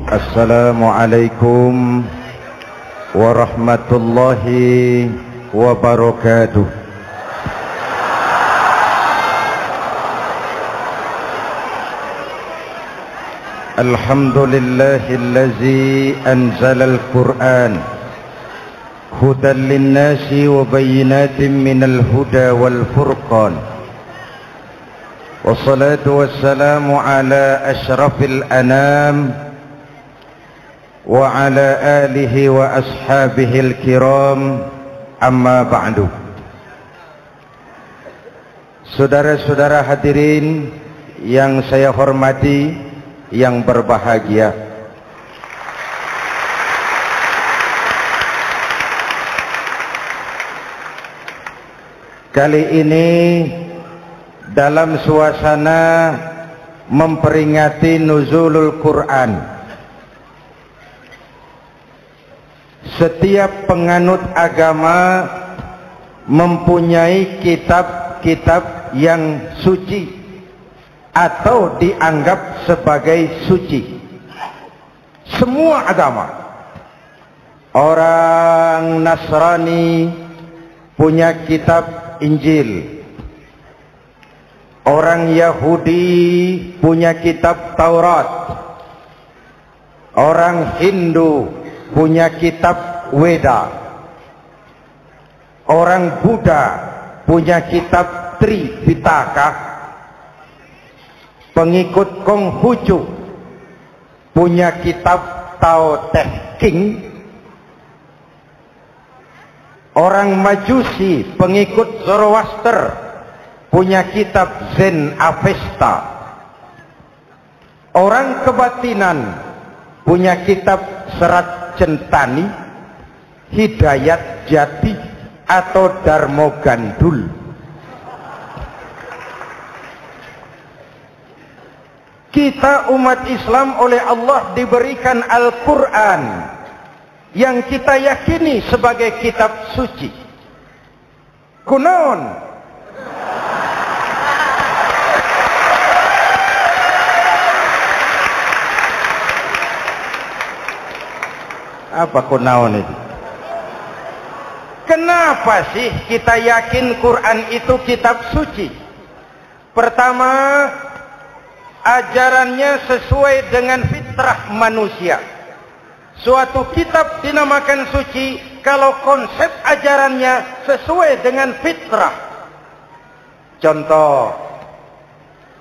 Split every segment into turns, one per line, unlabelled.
Assalamualaikum warahmatullahi wabarakatuh. Alhamdulillahillazi anzalal Qur'an hudan linnasi wa bayyinatin minal huda wal furqan. Wassalatu wassalamu ala asyrafil anam wa ala alihi wa ashabihil kiram, amma ba'du. Saudara-saudara hadirin yang saya hormati, yang berbahagia, kali ini dalam suasana memperingati nuzulul Quran, setiap penganut agama mempunyai kitab-kitab yang suci atau dianggap sebagai suci. Semua agama. Orang Nasrani punya kitab Injil. Orang Yahudi punya kitab Taurat. Orang Hindu punya kitab Weda. Orang Buddha punya kitab Tripitaka. Pengikut Konghucu punya kitab Tao Te Ching. Orang Majusi pengikut Zoroaster punya kitab Zen Avesta. Orang kebatinan punya kitab Serat Centani, Hidayat Jati atau Darmo Gandul. Kita umat Islam oleh Allah diberikan Al-Quran yang kita yakini sebagai kitab suci. Kunaon? Apa kunaon itu? Kenapa sih kita yakin Quran itu kitab suci? Pertama, ajarannya sesuai dengan fitrah manusia. Suatu kitab dinamakan suci kalau konsep ajarannya sesuai dengan fitrah. Contoh,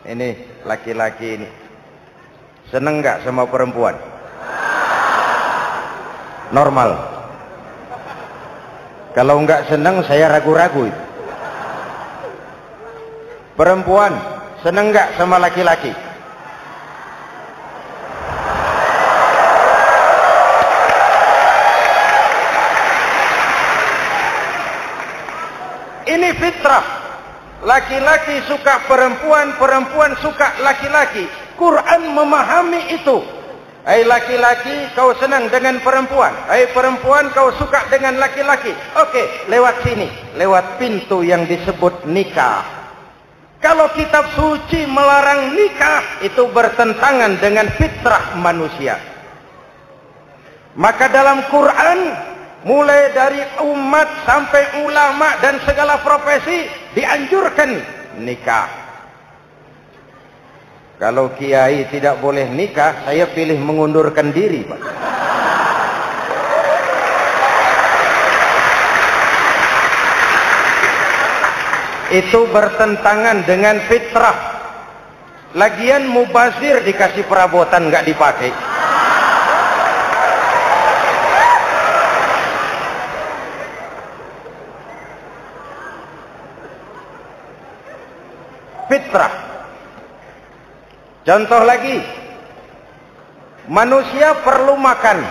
ini laki-laki ini seneng nggak sama perempuan? Normal. Kalau nggak seneng saya ragu-ragu itu. Perempuan seneng nggak sama laki-laki? Ini fitrah. Laki-laki suka perempuan, perempuan suka laki-laki. Quran memahami itu. Hai laki-laki, kau senang dengan perempuan. Hai perempuan, kau suka dengan laki-laki. Oke, lewat sini, lewat pintu yang disebut nikah. Kalau kitab suci melarang nikah, itu bertentangan dengan fitrah manusia. Maka dalam Quran, mulai dari umat sampai ulama dan segala profesi dianjurkan nikah. Kalau kiai tidak boleh nikah, saya pilih mengundurkan diri, Pak. Itu bertentangan dengan fitrah. Lagian mubazir dikasih perabotan nggak dipakai. Fitrah. Contoh lagi, manusia perlu makan.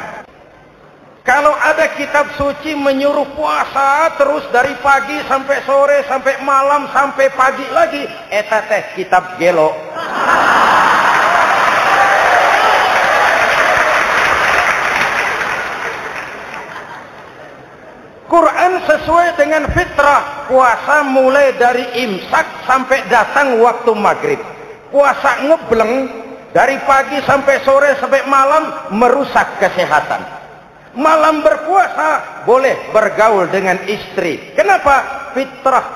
Kalau ada kitab suci menyuruh puasa terus dari pagi sampai sore sampai malam sampai pagi lagi, eta teh kitab gelo. Quran sesuai dengan fitrah. Puasa mulai dari imsak sampai datang waktu maghrib. Puasa ngebleng Dari pagi sampai sore sampai malam merusak kesehatan. Malam berpuasa boleh bergaul dengan istri. Kenapa? Fitrah.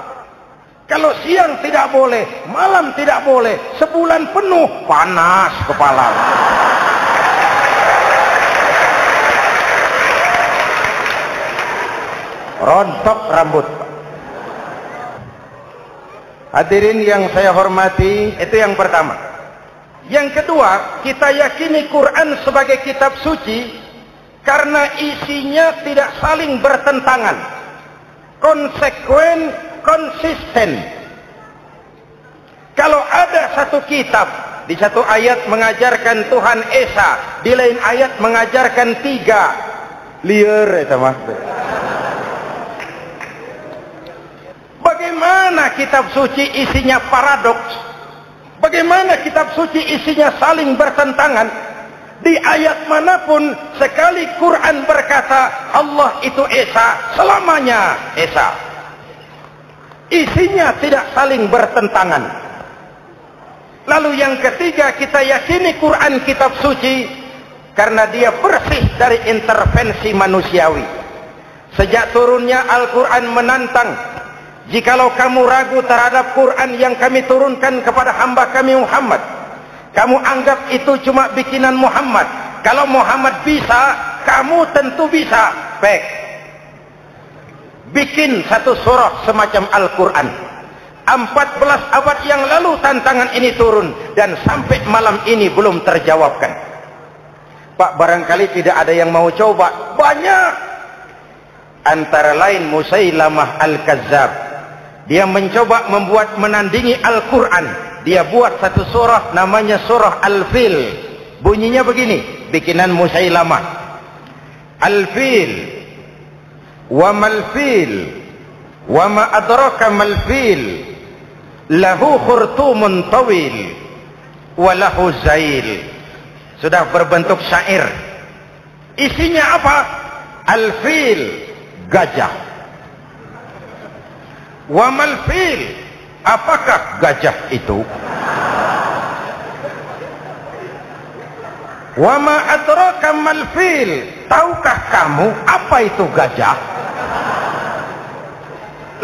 Kalau siang tidak boleh, malam tidak boleh, sebulan penuh panas kepala. Rontok rambut. Hadirin yang saya hormati, itu yang pertama. Yang kedua, kita yakini Quran sebagai kitab suci karena isinya tidak saling bertentangan, konsekuen, konsisten. Kalau ada satu kitab, di satu ayat mengajarkan Tuhan Esa, di lain ayat mengajarkan tiga, liar itu maksudnya. Bagaimana kitab suci isinya paradoks? Bagaimana kitab suci isinya saling bertentangan? Di ayat manapun sekali Quran berkata Allah itu Esa, selamanya Esa. Isinya tidak saling bertentangan. Lalu yang ketiga, kita yakini Quran kitab suci karena dia bersih dari intervensi manusiawi. Sejak turunnya Al-Quran menantang, jikalau kamu ragu terhadap Quran yang kami turunkan kepada hamba kami Muhammad, kamu anggap itu cuma bikinan Muhammad. Kalau Muhammad bisa, kamu tentu bisa. Baik, bikin satu surah semacam Al-Quran. 14 abad yang lalu tantangan ini turun dan sampai malam ini belum terjawabkan. Pak, barangkali tidak ada yang mau coba. Banyak. Antara lain Musailamah Al-Kazzab. Dia mencoba membuat menandingi Al-Quran. Dia buat satu surah namanya surah Al-Fil. Bunyinya begini, bikinan Musailamah. Al-Fil, wa mal-fil, wa ma adraka mal-fil, lahu khurtumun tawil, wa lahu zail. Sudah berbentuk syair. Isinya apa? Al-Fil, gajah. Wa mal-fil, apakah gajah itu? Wa ma adraka mal-fil, tahukah kamu apa itu gajah?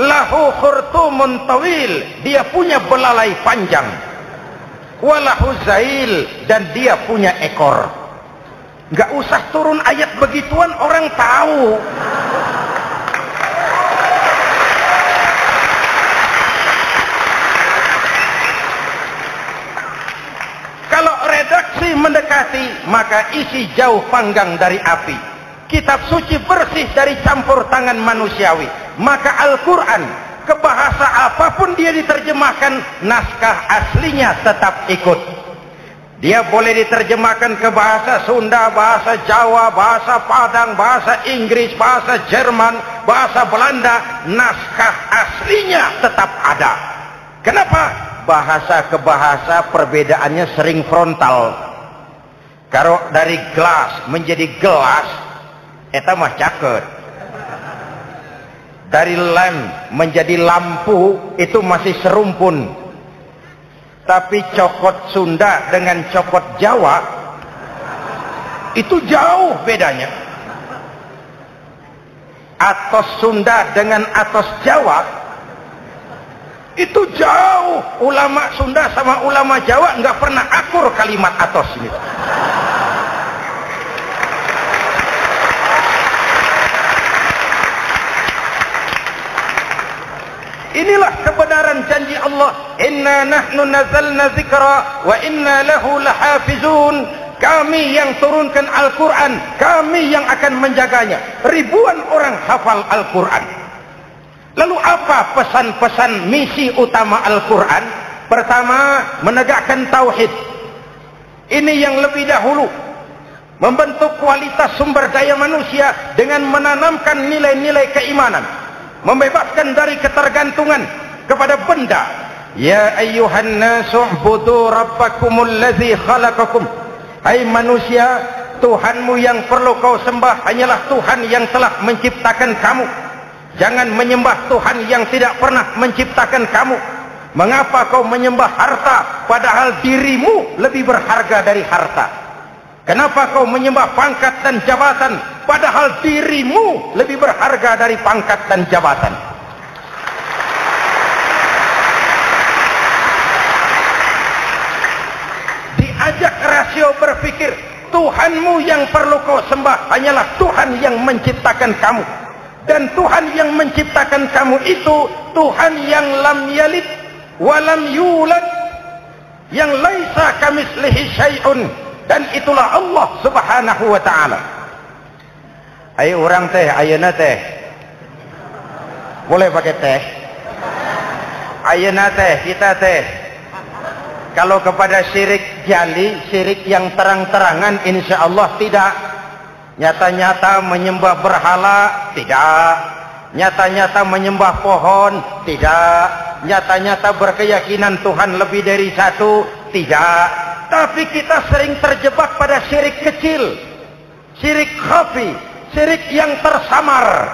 Lahu khurtumun tawil, dia punya belalai panjang. Wa lahu zail, dan dia punya ekor. Enggak usah turun ayat begituan, orang tahu. Kalau redaksi mendekati, maka isi jauh panggang dari api. Kitab suci bersih dari campur tangan manusiawi. Maka Al-Quran, ke bahasa apapun dia diterjemahkan, naskah aslinya tetap ikut. Dia boleh diterjemahkan ke bahasa Sunda, bahasa Jawa, bahasa Padang, bahasa Inggris, bahasa Jerman, bahasa Belanda, naskah aslinya tetap ada. Kenapa? Bahasa ke bahasa perbedaannya sering frontal. Kalau dari gelas menjadi gelas, eta mah caket. Dari lem menjadi lampu, itu masih serumpun. Tapi cokot Sunda dengan cokot Jawa, itu jauh bedanya. Atos Sunda dengan atos Jawa, itu jauh. Ulama Sunda sama ulama Jawa nggak pernah akur kalimat atos ini. Inilah kebenaran janji Allah. Inna nahnu nazzalna dzikra wa inna lahu lahafizun. Kami yang turunkan Al-Quran, kami yang akan menjaganya. Ribuan orang hafal Al-Quran. Lalu apa pesan-pesan misi utama Al-Quran? Pertama, menegakkan tauhid. Ini yang lebih dahulu. Membentuk kualitas sumber daya manusia dengan menanamkan nilai-nilai keimanan. Membebaskan dari ketergantungan kepada benda. Ya ayyuhan nasu ubudu rabbakumul ladzi khalaqakum. Hai manusia, Tuhanmu yang perlu kau sembah hanyalah Tuhan yang telah menciptakan kamu. Jangan menyembah Tuhan yang tidak pernah menciptakan kamu. Mengapa kau menyembah harta padahal dirimu lebih berharga dari harta? Kenapa kau menyembah pangkat dan jabatan padahal dirimu lebih berharga dari pangkat dan jabatan? Diajak rasio berpikir, Tuhanmu yang perlu kau sembah hanyalah Tuhan yang menciptakan kamu. Dan Tuhan yang menciptakan kamu itu Tuhan yang lam yalid walam yulad, yang laisa kamislihi syai'un, dan itulah Allah Subhanahu wa taala. Ayo orang teh, ayeuna teh. Boleh pakai teh? Ayeuna teh, kita teh. Kalau kepada syirik jali, syirik yang terang-terangan, insya Allah tidak. Nyata-nyata menyembah berhala, tidak. Nyata-nyata menyembah pohon, tidak. Nyata-nyata berkeyakinan Tuhan lebih dari satu, tidak. Tapi kita sering terjebak pada syirik kecil, syirik khafi, syirik yang tersamar.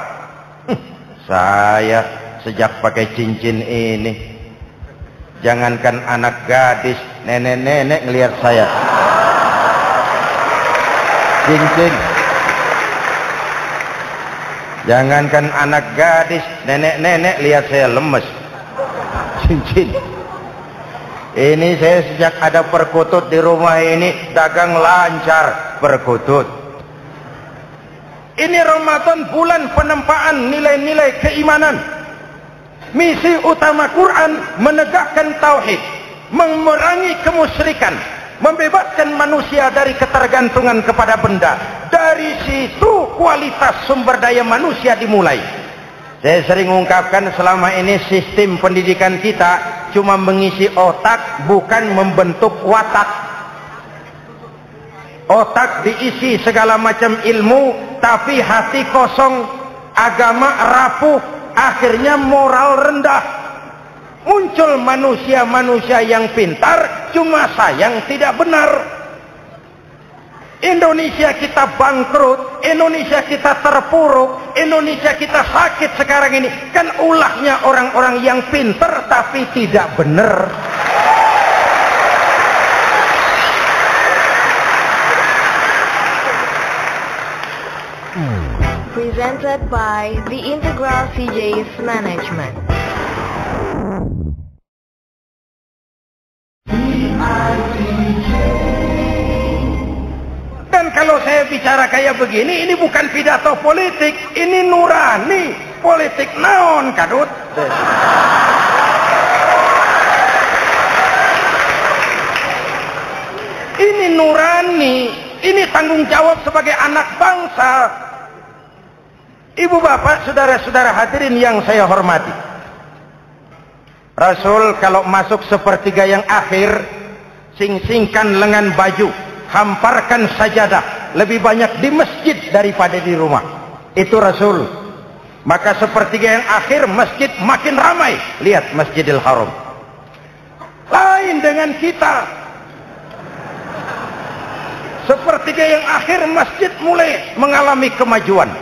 Saya sejak pakai cincin ini, jangankan anak gadis, nenek-nenek ngelihat saya cincin. Jangankan anak gadis, nenek-nenek lihat saya lemes. Cincin. Ini saya sejak ada perkutut di rumah ini dagang lancar perkutut. Ini Ramadan, bulan penempaan nilai-nilai keimanan. Misi utama Quran menegakkan tauhid, memerangi kemusyrikan, membebaskan manusia dari ketergantungan kepada benda. Dari situ kualitas sumber daya manusia dimulai. Saya sering ungkapkan selama ini sistem pendidikan kita cuma mengisi otak, bukan membentuk watak. Otak diisi segala macam ilmu, tapi hati kosong, agama rapuh, akhirnya moral rendah. Muncul manusia-manusia yang pintar, cuma sayang tidak benar. Indonesia kita bangkrut, Indonesia kita terpuruk, Indonesia kita sakit sekarang ini, kan ulahnya orang-orang yang pintar tapi tidak benar.
Presented by the Integral CJ's Management.
Dan kalau saya bicara kayak begini, ini bukan pidato politik, ini nurani. Politik naon kadut. Ini nurani, ini tanggung jawab sebagai anak bangsa. Ibu bapak, saudara-saudara hadirin yang saya hormati, Rasul kalau masuk sepertiga yang akhir, sing-singkan lengan baju, hamparkan sajadah, lebih banyak di masjid daripada di rumah. Itu Rasul. Maka sepertiga yang akhir masjid makin ramai. Lihat Masjidil Haram. Lain dengan kita. Sepertiga yang akhir masjid mulai mengalami kemajuan.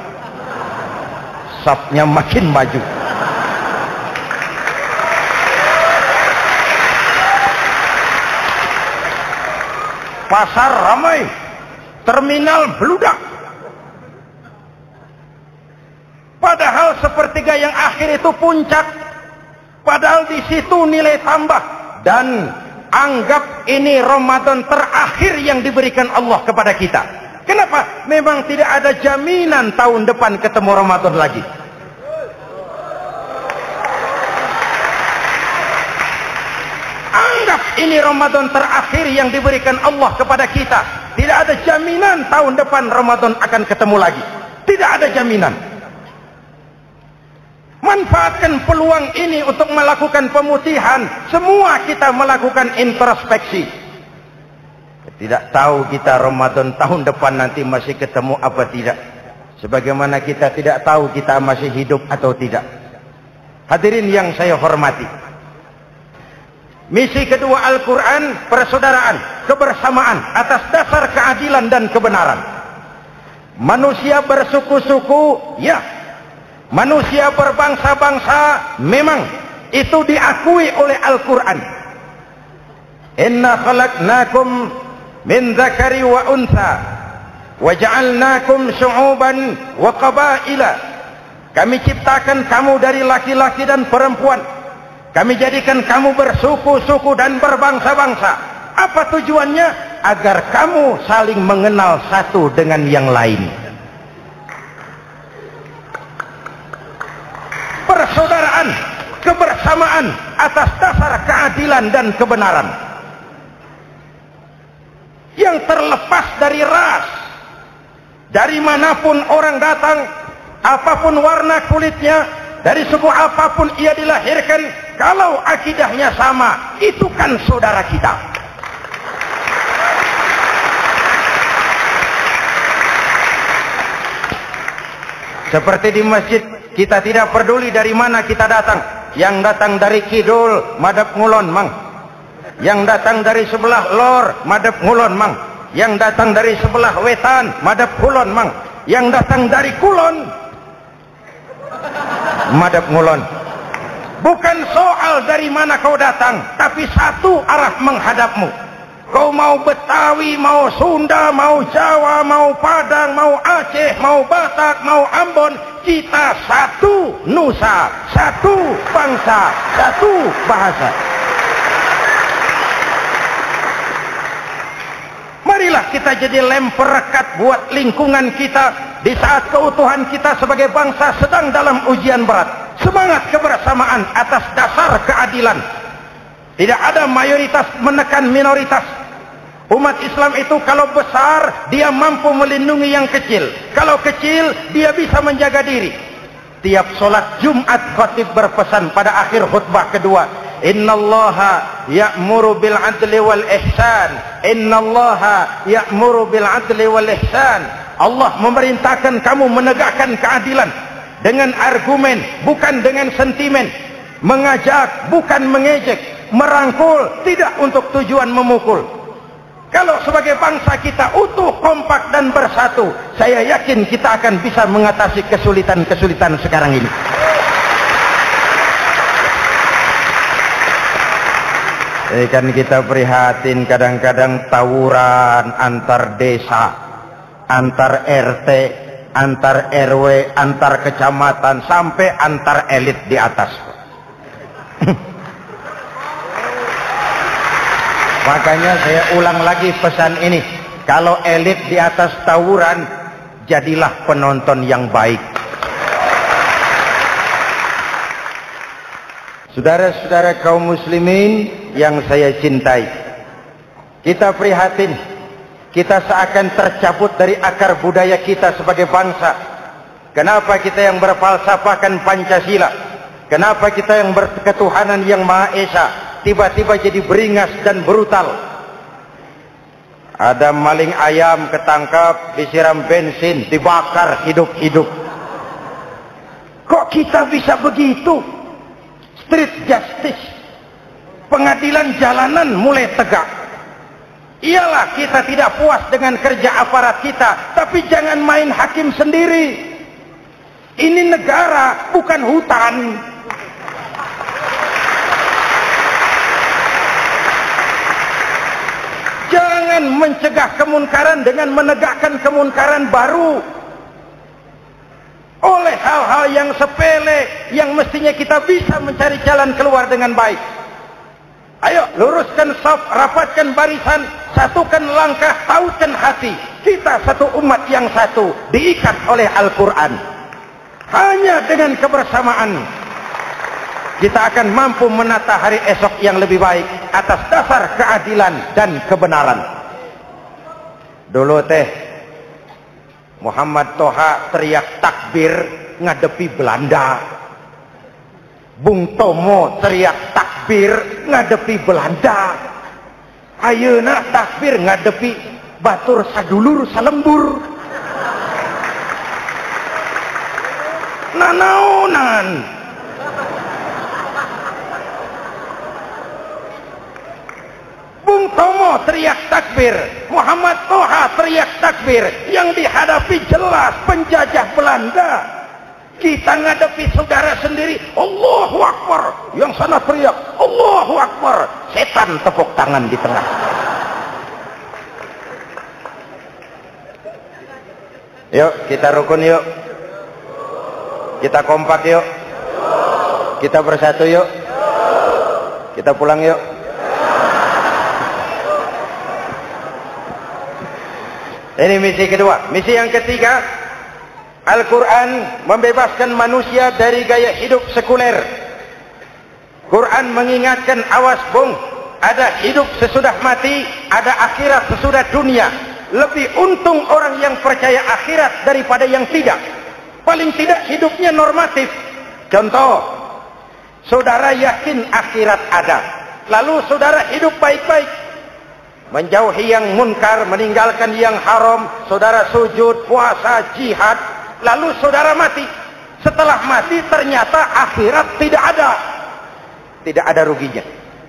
Safnya makin maju. Pasar ramai, terminal beludak. Padahal sepertiga yang akhir itu puncak. Padahal di situ nilai tambah. Dan anggap ini Ramadan terakhir yang diberikan Allah kepada kita. Kenapa? Memang tidak ada jaminan tahun depan ketemu Ramadan lagi. Anggap ini Ramadan terakhir yang diberikan Allah kepada kita. Tidak ada jaminan tahun depan Ramadan akan ketemu lagi. Tidak ada jaminan. Manfaatkan peluang ini untuk melakukan pemutihan. Semua kita melakukan introspeksi. Tidak tahu kita Ramadan tahun depan nanti masih ketemu apa tidak. Sebagaimana kita tidak tahu kita masih hidup atau tidak. Hadirin yang saya hormati. Misi kedua Al-Quran, persaudaraan, kebersamaan atas dasar keadilan dan kebenaran. Manusia bersuku-suku, ya. Manusia berbangsa-bangsa, memang. Itu diakui oleh Al-Quran. Inna khalaqnakum min dzakari wa untha wa ja'alnakum syu'uban wa qabaila. Kami ciptakan kamu dari laki-laki dan perempuan. Kami jadikan kamu bersuku-suku dan berbangsa-bangsa. Apa tujuannya? Agar kamu saling mengenal satu dengan yang lain. Persaudaraan, kebersamaan atas dasar keadilan dan kebenaran. Yang terlepas dari ras. Dari manapun orang datang, apapun warna kulitnya, dari suku apapun ia dilahirkan, kalau akidahnya sama, itu kan saudara kita. Seperti di masjid, kita tidak peduli dari mana kita datang. Yang datang dari kidul, madhab ngulon mang. Yang datang dari sebelah lor, madhab ngulon mang. Yang datang dari sebelah wetan, madhab kulon mang. Yang datang dari kulon, madhab ngulon. Bukan soal dari mana kau datang, tapi satu arah menghadapmu. Kau mau Betawi, mau Sunda, mau Jawa, mau Padang, mau Aceh, mau Batak, mau Ambon, kita satu nusa, satu bangsa, satu bahasa. Marilah kita jadi lem perekat buat lingkungan kita di saat keutuhan kita sebagai bangsa sedang dalam ujian berat. Semangat kebersamaan atas dasar keadilan. Tidak ada mayoritas menekan minoritas. Umat Islam itu kalau besar, dia mampu melindungi yang kecil. Kalau kecil, dia bisa menjaga diri. Tiap solat Jumat khatib berpesan pada akhir khutbah kedua, innallaha ya'muru bil adli wal ihsan. Innallaha ya'muru bil adli wal ihsan. Allah memerintahkan kamu menegakkan keadilan dengan argumen, bukan dengan sentimen. Mengajak, bukan mengejek. Merangkul, tidak untuk tujuan memukul. Kalau sebagai bangsa kita utuh, kompak dan bersatu, saya yakin kita akan bisa mengatasi kesulitan-kesulitan sekarang ini. Kan kita prihatin kadang-kadang tawuran antar desa, antar RT, antar RW, antar kecamatan, sampai antar elit di atas. Makanya saya ulang lagi pesan ini. Kalau elit di atas tawuran, jadilah penonton yang baik. Saudara-saudara kaum muslimin yang saya cintai, kita prihatin. Kita seakan tercabut dari akar budaya kita sebagai bangsa. Kenapa kita yang berfalsafahkan Pancasila? Kenapa kita yang berketuhanan yang Maha Esa tiba-tiba jadi beringas dan brutal? Ada maling ayam ketangkap, disiram bensin, dibakar hidup-hidup. Kok kita bisa begitu? Street justice, pengadilan jalanan mulai tegak. Iyalah kita tidak puas dengan kerja aparat kita, tapi jangan main hakim sendiri. Ini negara, bukan hutan. Jangan mencegah kemunkaran dengan menegakkan kemunkaran baru. Oleh hal-hal yang sepele, yang mestinya kita bisa mencari jalan keluar dengan baik. Ayo, luruskan saf, rapatkan barisan, satukan langkah, tautkan hati. Kita satu umat yang satu, diikat oleh Al-Quran. Hanya dengan kebersamaan kita akan mampu menata hari esok yang lebih baik atas dasar keadilan dan kebenaran. Dulu Muhammad Toha teriak takbir ngadepi Belanda. Bung Tomo teriak takbir ngadepi Belanda. Ayeuna takbir ngadepi batur sadulur salembur. Nanaonan. Bung Tomo teriak takbir, Muhammad Toha teriak takbir, yang dihadapi jelas penjajah Belanda. Kita ngadepi saudara sendiri, Allahu Akbar. Yang sana teriak, Allahu Akbar. Setan tepuk tangan di tengah. Yuk, kita rukun yuk. Kita kompak yuk. Kita bersatu yuk. Kita pulang yuk. Ini misi kedua. Misi yang ketiga, Al-Quran membebaskan manusia dari gaya hidup sekuler. Quran mengingatkan, awas bung, ada hidup sesudah mati, ada akhirat sesudah dunia. Lebih untung orang yang percaya akhirat daripada yang tidak. Paling tidak hidupnya normatif. Contoh, saudara yakin akhirat ada, lalu saudara hidup baik-baik, menjauhi yang munkar, meninggalkan yang haram, saudara sujud, puasa, jihad, lalu saudara mati. Setelah mati ternyata akhirat tidak ada. Tidak ada ruginya.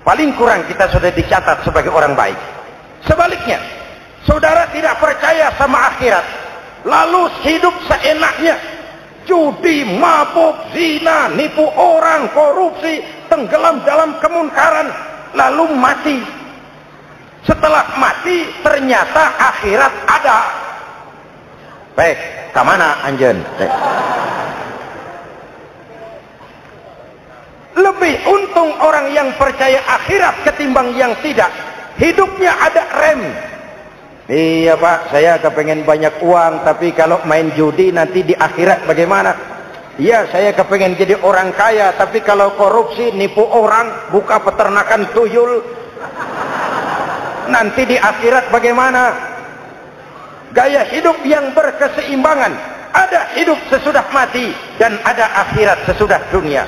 Paling kurang kita sudah dicatat sebagai orang baik. Sebaliknya, saudara tidak percaya sama akhirat, lalu hidup seenaknya, judi, mabuk, zina, nipu orang, korupsi, tenggelam dalam kemunkaran, lalu mati. Setelah mati ternyata akhirat ada. Baik, kemana anjen? Lebih untung orang yang percaya akhirat ketimbang yang tidak. Hidupnya ada rem. Iya Pak, saya kepengen banyak uang, tapi kalau main judi nanti di akhirat bagaimana? Iya, saya kepengen jadi orang kaya, tapi kalau korupsi, nipu orang, buka peternakan tuyul, nanti di akhirat bagaimana? Gaya hidup yang berkeseimbangan. Ada hidup sesudah mati dan ada akhirat sesudah dunia.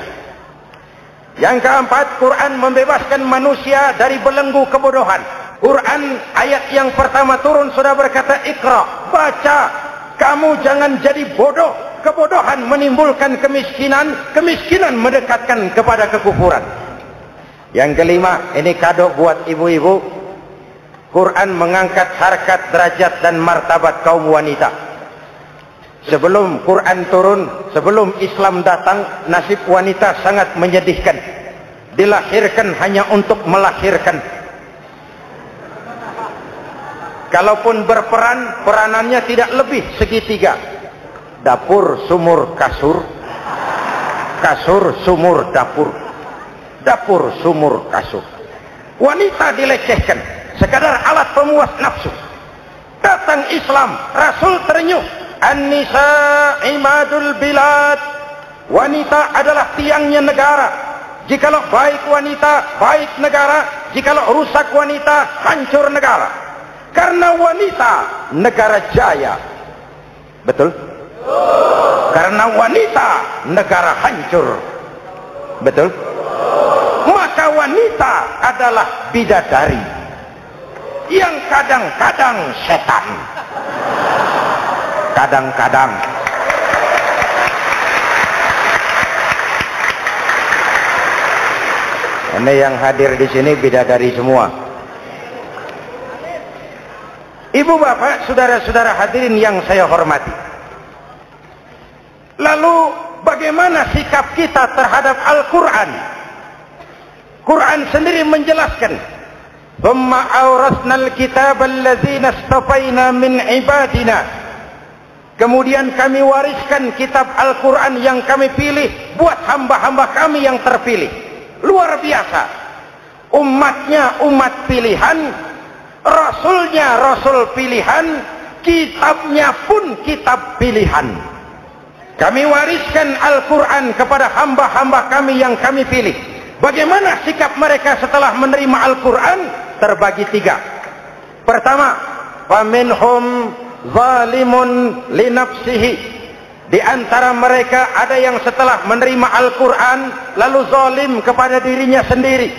Yang keempat, Quran membebaskan manusia dari belenggu kebodohan. Quran ayat yang pertama turun sudah berkata, Iqra, baca, kamu jangan jadi bodoh. Kebodohan menimbulkan kemiskinan, kemiskinan mendekatkan kepada kekufuran. Yang kelima, ini kado buat ibu-ibu, Quran mengangkat harkat, derajat dan martabat kaum wanita. Sebelum Quran turun, sebelum Islam datang, nasib wanita sangat menyedihkan. Dilahirkan hanya untuk melahirkan. Kalaupun berperan, peranannya tidak lebih segitiga. Dapur, sumur, kasur. Kasur, sumur, dapur. Dapur, sumur, kasur. Wanita dilecehkan, sekadar alat pemuas nafsu. Datang Islam, Rasul terenyuh. An-nisa imadul bilad. Wanita adalah tiangnya negara. Jikalau baik wanita, baik negara. Jikalau rusak wanita, hancur negara. Karena wanita, negara jaya. Betul? Karena wanita, negara hancur. Betul? Maka wanita adalah bidadari yang kadang-kadang setan. Kadang-kadang. Ini yang hadir di sini bidadari semua. Ibu bapak, saudara-saudara hadirin yang saya hormati. Lalu bagaimana sikap kita terhadap Al-Quran? Quran sendiri menjelaskan, "Thumma awrasnal kitab allazina istafaina min ibadina." Kemudian kami wariskan kitab Al-Quran yang kami pilih buat hamba-hamba kami yang terpilih. Luar biasa. Umatnya umat pilihan, Rasulnya Rasul pilihan, kitabnya pun kitab pilihan. Kami wariskan Al-Quran kepada hamba-hamba kami yang kami pilih. Bagaimana sikap mereka setelah menerima Al-Quran? Terbagi tiga. Pertama, faminhum zalimun linafsihi. Di antara mereka ada yang setelah menerima Al-Quran lalu zalim kepada dirinya sendiri.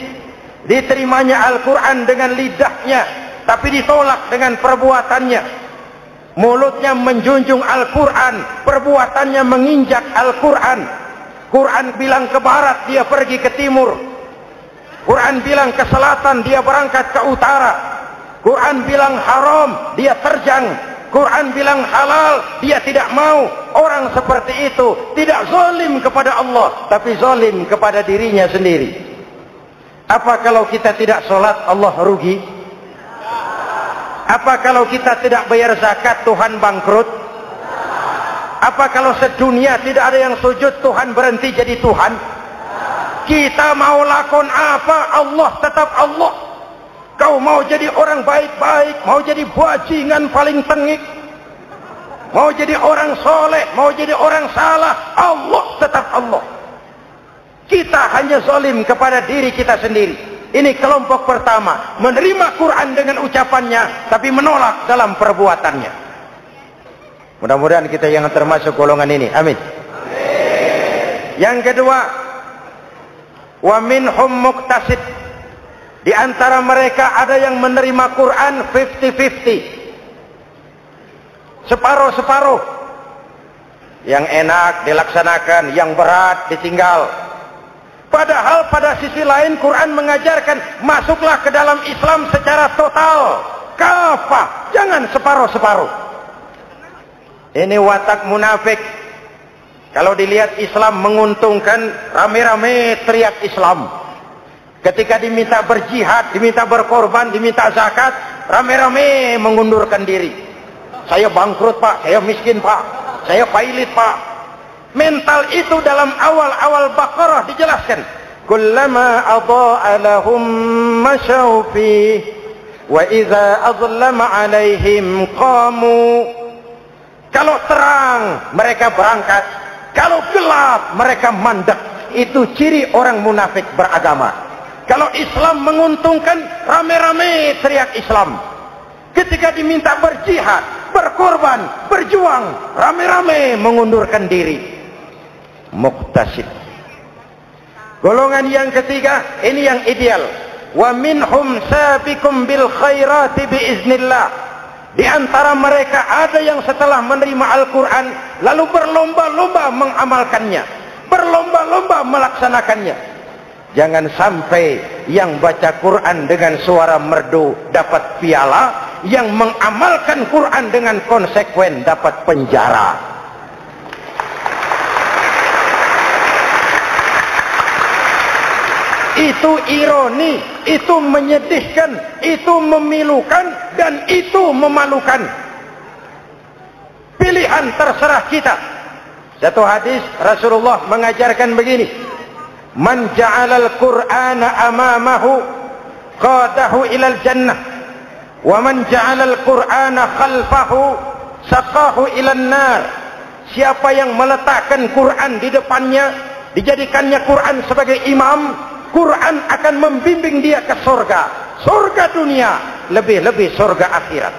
Diterimanya Al-Quran dengan lidahnya, tapi ditolak dengan perbuatannya. Mulutnya menjunjung Al-Quran, perbuatannya menginjak Al-Quran. Quran bilang ke barat, dia pergi ke timur. Quran bilang ke selatan, dia berangkat ke utara. Quran bilang haram, dia terjang. Quran bilang halal, dia tidak mau. Orang seperti itu tidak zalim kepada Allah, tapi zalim kepada dirinya sendiri. Apa kalau kita tidak sholat, Allah rugi? Apa kalau kita tidak bayar zakat, Tuhan bangkrut? Apa kalau sedunia tidak ada yang sujud, Tuhan berhenti jadi Tuhan? Kita mau lakon apa, Allah tetap Allah. Kau mau jadi orang baik-baik, mau jadi bajingan paling tengik, mau jadi orang soleh, mau jadi orang salah, Allah tetap Allah. Kita hanya zalim kepada diri kita sendiri. Ini kelompok pertama, menerima Quran dengan ucapannya, tapi menolak dalam perbuatannya. Mudah-mudahan kita yang termasuk golongan ini. Amin. Yang kedua, wa minhum muqtasid. Di antara mereka ada yang menerima Quran 50-50. Separuh-separuh. Yang enak dilaksanakan, yang berat ditinggal. Padahal pada sisi lain Quran mengajarkan masuklah ke dalam Islam secara total. Kafah, jangan separuh-separuh. Ini watak munafik. Kalau dilihat Islam menguntungkan, rame-rame teriak Islam. Ketika diminta berjihad, diminta berkorban, diminta zakat, rame-rame mengundurkan diri. Saya bangkrut Pak, saya miskin Pak, saya pailit Pak. Mental itu dalam awal-awal Baqarah dijelaskan. Kullama adha'a lahum masyaw fihi wa idza azlama 'alaihim qamu. Kalau terang mereka berangkat, kalau gelap mereka mandek. Itu ciri orang munafik beragama. Kalau Islam menguntungkan, rame-rame teriak Islam. Ketika diminta berjihad, berkorban, berjuang, rame-rame mengundurkan diri. Muqtasid. Golongan yang ketiga, ini yang ideal. Wa minhum sabiqum bil khairati biiznillah. Di antara mereka ada yang setelah menerima Al-Quran lalu berlomba-lomba mengamalkannya, berlomba-lomba melaksanakannya. Jangan sampai yang baca Quran dengan suara merdu dapat piala, yang mengamalkan Quran dengan konsekuen dapat penjara. Itu ironi, itu menyedihkan, itu memilukan, dan itu memalukan. Pilihan terserah kita. Satu hadis Rasulullah mengajarkan begini. Man ja'alal Qur'ana amamahu qadahu ilal jannah wa man ja'alal Qur'ana khalfahu saqahu ilan nar. Siapa yang meletakkan Quran di depannya, dijadikannya Quran sebagai imam, Quran akan membimbing dia ke surga, surga dunia, lebih-lebih surga akhirat.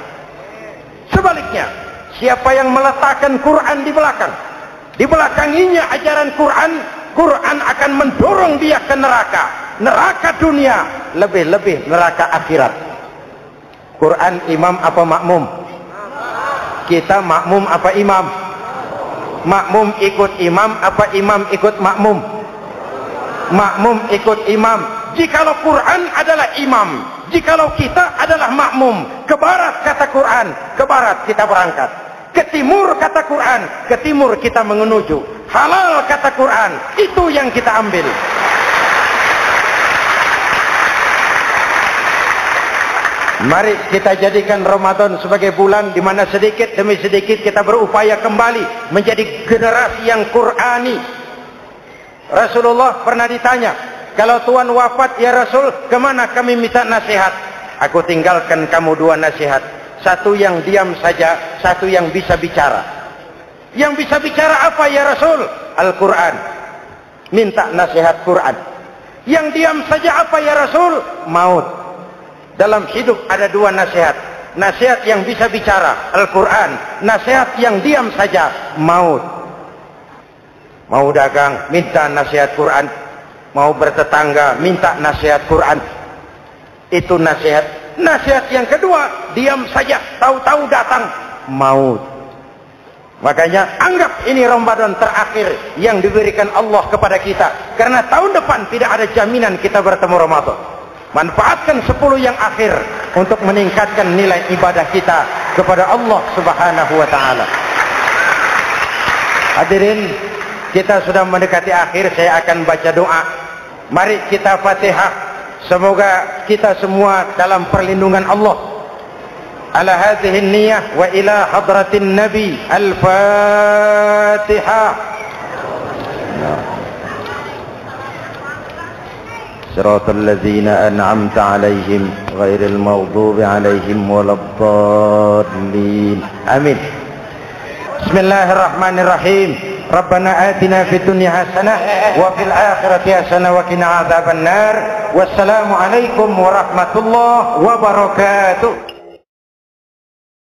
Sebaliknya, siapa yang meletakkan Quran di belakang, dibelakanginya ajaran Quran, Quran akan mendorong dia ke neraka, neraka dunia, lebih-lebih neraka akhirat. Quran imam apa makmum? Kita makmum apa imam? Makmum ikut imam apa imam ikut makmum? Makmum ikut imam. Jikalau Quran adalah imam, jikalau kita adalah makmum, ke barat kata Quran, ke barat kita berangkat. Ke timur kata Quran, ke timur kita menuju. Halal kata Quran, itu yang kita ambil. Mari kita jadikan Ramadan sebagai bulan di mana sedikit demi sedikit kita berupaya kembali menjadi generasi yang Qurani. Rasulullah pernah ditanya, kalau Tuhan wafat ya Rasul, kemana kami minta nasihat? Aku tinggalkan kamu dua nasihat. Satu yang diam saja, satu yang bisa bicara. Yang bisa bicara apa ya Rasul? Al-Quran. Minta nasihat Quran. Yang diam saja apa ya Rasul? Maut. Dalam hidup ada dua nasihat. Nasihat yang bisa bicara, Al-Quran. Nasihat yang diam saja, maut. Mau dagang, minta nasihat Quran. Mau bertetangga, minta nasihat Quran. Itu nasihat. Nasihat yang kedua, diam saja, tahu-tahu datang maut. Makanya anggap ini Ramadan terakhir yang diberikan Allah kepada kita, karena tahun depan tidak ada jaminan kita bertemu Ramadan. Manfaatkan 10 yang akhir untuk meningkatkan nilai ibadah kita kepada Allah Subhanahu wa taala. Hadirin, kita sudah mendekati akhir, saya akan baca doa. Mari kita Fatihah. Semoga kita semua dalam perlindungan Allah. Ala hadhihi niyyah wa ila hadratin nabi. Al-Fatihah. صراط الذين أنعمت عليهم غير المغضوب عليهم ولا الضالين آمين. بسم الله الرحمن الرحيم. ربنا آتنا في الدنيا حسنة وفي الآخرة حسنة وقنا عذاب النار. والسلام عليكم ورحمة الله وبركاته.